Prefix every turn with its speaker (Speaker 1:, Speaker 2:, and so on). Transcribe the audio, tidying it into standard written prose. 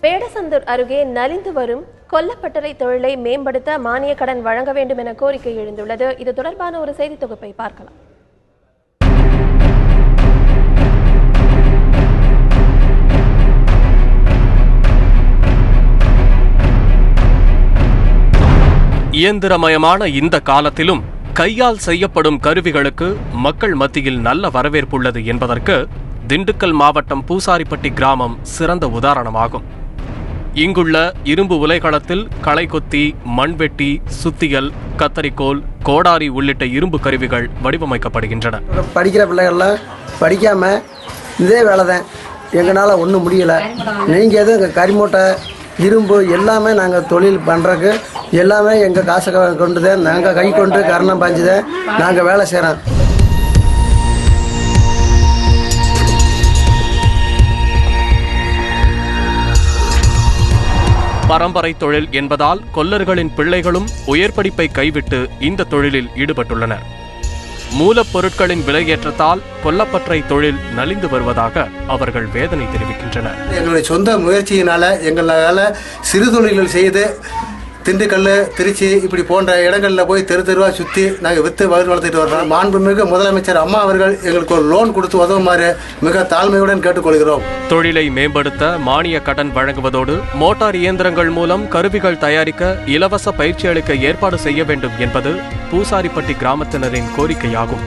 Speaker 1: வேடசந்தூர் அருகே நலிந்து வரும் கொல்லப்பட்டறை தொழிலை மேம்படுத்த மானிய கடன் வழங்க வேண்டும் என கோரிக்கை எழுந்துள்ளது. இது தொடர்பான ஒரு செய்தி தொகுப்பை பார்க்கலாம்.
Speaker 2: இயந்திரமயமான இந்த காலத்திலும் கையால் செய்யப்படும் கருவிகளுக்கு மக்கள் மத்தியில் நல்ல வரவேற்புள்ளது என்பதற்கு திண்டுக்கல் மாவட்டம் பூசாரிப்பட்டி கிராமம் சிறந்த உதாரணமாகும். இங்குள்ள இரும்பு உலைகளத்தில் களை கொத்தி, மண்வெட்டி, சுத்தியல், கத்தரிக்கோல், கோடாரி உள்ளிட்ட இரும்பு கருவிகள் வடிவமைக்கப்படுகின்றன.
Speaker 3: படிக்கிற பிள்ளைகள்லாம் படிக்காம இதே வேலை தான், எங்களால் ஒன்றும் முடியலை. நீங்கள் எதுவும் கரிமூட்டை, இரும்பு எல்லாமே நாங்கள் தொழில் பண்ணுறதுக்கு எல்லாமே எங்கள் காசை கொண்டு தான், நாங்கள் கை கொண்டு கரணம் பாஞ்சு தான் நாங்கள் வேலை செய்கிறோம்.
Speaker 2: பரம்பரை தொழில் என்பதால் கொல்லர்களின் பிள்ளைகளும் உயர் படிப்பை கைவிட்டு இந்த தொழிலில் ஈடுபட்டுள்ளனர். மூலப்பொருட்களின் விலையேற்றத்தால் கொல்லப்பட்டறை தொழில் நலிந்து வருவதாக அவர்கள் வேதனை தெரிவிக்கின்றனர்.
Speaker 4: எங்களுடைய சொந்த முயற்சியினால எங்களால் சிறு தொழில்கள் செய்து திண்டுக்கல், திருச்சி இப்படி போன்ற இடங்களில் போய் தெருவாக சுற்றி நாங்கள் விற்று வளர்த்துட்டு வர்றோம். மாண்புமிகு முதலமைச்சர் அம்மா அவர்கள் எங்களுக்கு ஒரு லோன் கொடுத்து உதவுமாறு மிக தாழ்மையுடன் கேட்டுக்கொள்கிறோம்.
Speaker 2: தொழிலை மேம்படுத்த மானிய கடன் வழங்குவதோடு மோட்டார் இயந்திரங்கள் மூலம் கருவிகள் தயாரிக்க இலவச பயிற்சி அளிக்க ஏற்பாடு செய்ய வேண்டும் என்பது பூசாரிப்பட்டி கிராமத்தினரின் கோரிக்கையாகும்.